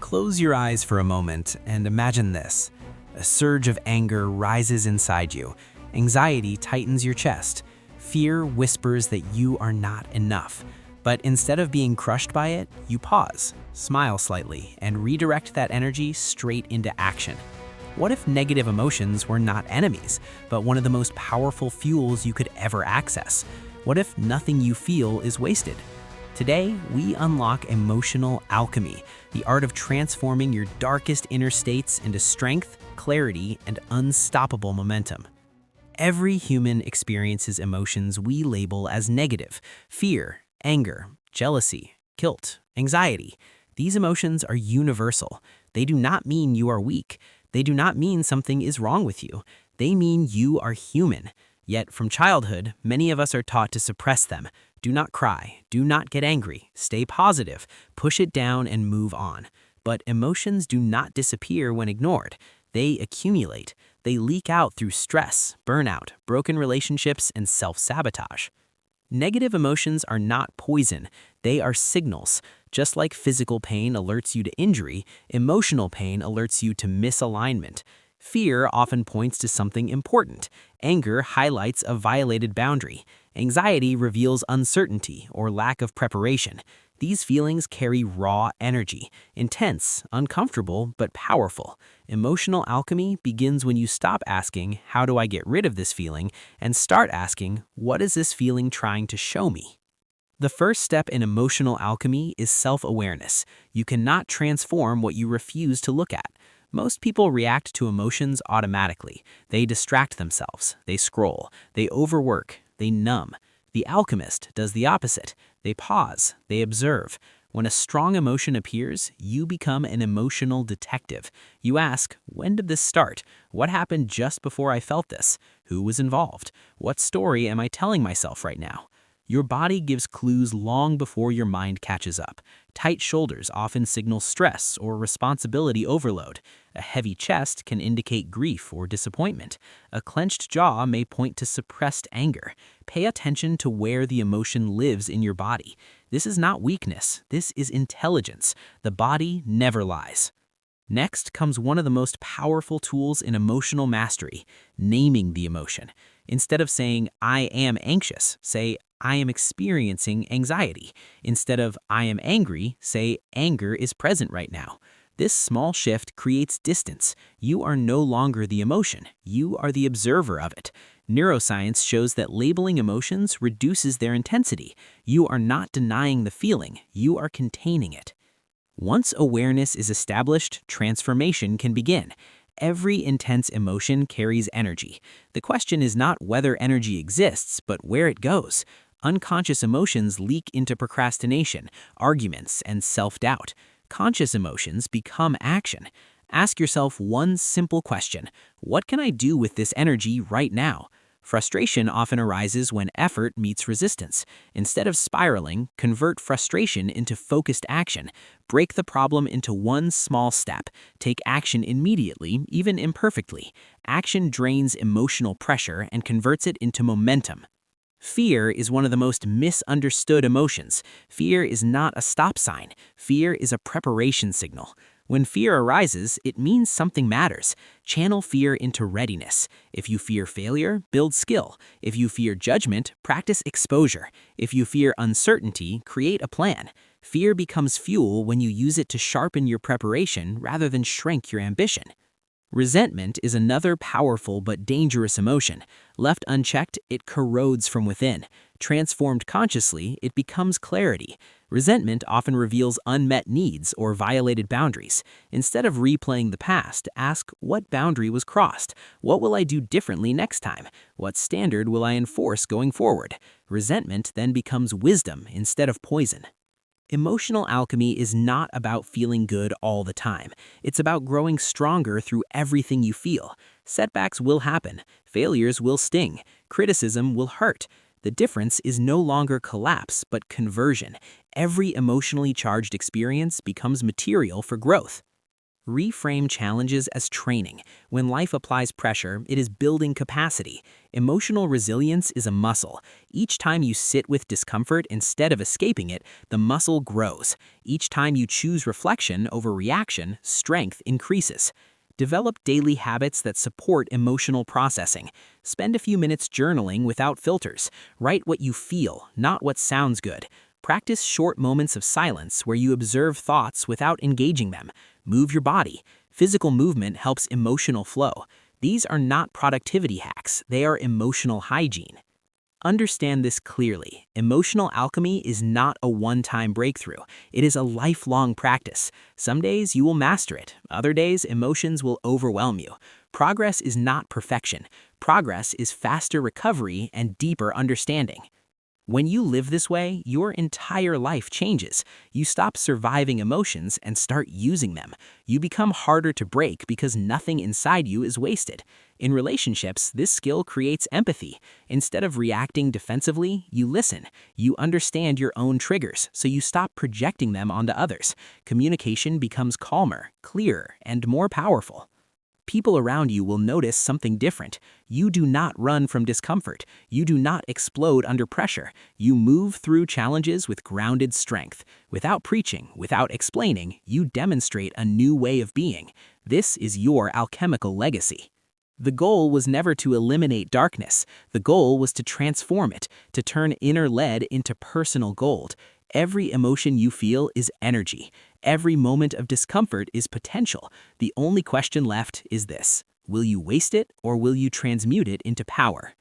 Close your eyes for a moment and imagine this. A surge of anger rises inside you. Anxiety tightens your chest. Fear whispers that you are not enough. But instead of being crushed by it, you pause, smile slightly, and redirect that energy straight into action. What if negative emotions were not enemies, but one of the most powerful fuels you could ever access? What if nothing you feel is wasted? Today, we unlock emotional alchemy, the art of transforming your darkest inner states into strength, clarity, and unstoppable momentum. Every human experiences emotions we label as negative: fear, anger, jealousy, guilt, anxiety. These emotions are universal. They do not mean you are weak. They do not mean something is wrong with you. They mean you are human. Yet from childhood, many of us are taught to suppress them. Do not cry, do not get angry, stay positive, push it down and move on. But emotions do not disappear when ignored. They accumulate. They leak out through stress, burnout, broken relationships, and self-sabotage. Negative emotions are not poison. They are signals. Just like physical pain alerts you to injury, emotional pain alerts you to misalignment. Fear often points to something important. Anger highlights a violated boundary. Anxiety reveals uncertainty or lack of preparation. These feelings carry raw energy, intense, uncomfortable, but powerful. Emotional alchemy begins when you stop asking, "How do I get rid of this feeling?" and start asking, "What is this feeling trying to show me?" The first step in emotional alchemy is self-awareness. You cannot transform what you refuse to look at. Most people react to emotions automatically. They distract themselves, they scroll, they overwork, they numb. The alchemist does the opposite. They pause, they observe. When a strong emotion appears, you become an emotional detective. You ask, when did this start? What happened just before I felt this? Who was involved? What story am I telling myself right now? Your body gives clues long before your mind catches up. Tight shoulders often signal stress or responsibility overload. A heavy chest can indicate grief or disappointment. A clenched jaw may point to suppressed anger. Pay attention to where the emotion lives in your body. This is not weakness. This is intelligence. The body never lies. Next comes one of the most powerful tools in emotional mastery: naming the emotion. Instead of saying, "I am anxious," say, "I am experiencing anxiety." Instead of "I am angry," say, "Anger is present right now." This small shift creates distance. You are no longer the emotion. You are the observer of it. Neuroscience shows that labeling emotions reduces their intensity. You are not denying the feeling. You are containing it. Once awareness is established, transformation can begin. Every intense emotion carries energy. The question is not whether energy exists, but where it goes. Unconscious emotions leak into procrastination, arguments, and self-doubt. Conscious emotions become action. Ask yourself one simple question: what can I do with this energy right now? Frustration often arises when effort meets resistance. Instead of spiraling, convert frustration into focused action. Break the problem into one small step. Take action immediately, even imperfectly. Action drains emotional pressure and converts it into momentum. Fear is one of the most misunderstood emotions. Fear is not a stop sign. Fear is a preparation signal. When fear arises, it means something matters. Channel fear into readiness. If you fear failure, build skill. If you fear judgment, practice exposure. If you fear uncertainty, create a plan. Fear becomes fuel when you use it to sharpen your preparation rather than shrink your ambition. Resentment is another powerful but dangerous emotion. Left unchecked, it corrodes from within. Transformed consciously, it becomes clarity. Resentment often reveals unmet needs or violated boundaries. Instead of replaying the past, ask, what boundary was crossed? What will I do differently next time? What standard will I enforce going forward? Resentment then becomes wisdom instead of poison. Emotional alchemy is not about feeling good all the time. It's about growing stronger through everything you feel. Setbacks will happen. Failures will sting. Criticism will hurt. The difference is no longer collapse, but conversion. Every emotionally charged experience becomes material for growth. Reframe challenges as training. When life applies pressure, it is building capacity. Emotional resilience is a muscle. Each time you sit with discomfort instead of escaping it, the muscle grows. Each time you choose reflection over reaction, strength increases. Develop daily habits that support emotional processing. Spend a few minutes journaling without filters. Write what you feel, not what sounds good. Practice short moments of silence where you observe thoughts without engaging them. Move your body. Physical movement helps emotional flow. These are not productivity hacks, they are emotional hygiene. Understand this clearly. Emotional alchemy is not a one-time breakthrough. It is a lifelong practice. Some days you will master it. Other days, emotions will overwhelm you. Progress is not perfection. Progress is faster recovery and deeper understanding. When you live this way, your entire life changes. You stop surviving emotions and start using them. You become harder to break because nothing inside you is wasted. In relationships, this skill creates empathy. Instead of reacting defensively, you listen. You understand your own triggers, so you stop projecting them onto others. Communication becomes calmer, clearer, and more powerful. People around you will notice something different. You do not run from discomfort. You do not explode under pressure. You move through challenges with grounded strength. Without preaching, without explaining, you demonstrate a new way of being. This is your alchemical legacy. The goal was never to eliminate darkness. The goal was to transform it, to turn inner lead into personal gold. Every emotion you feel is energy. Every moment of discomfort is potential. The only question left is this: will you waste it or will you transmute it into power?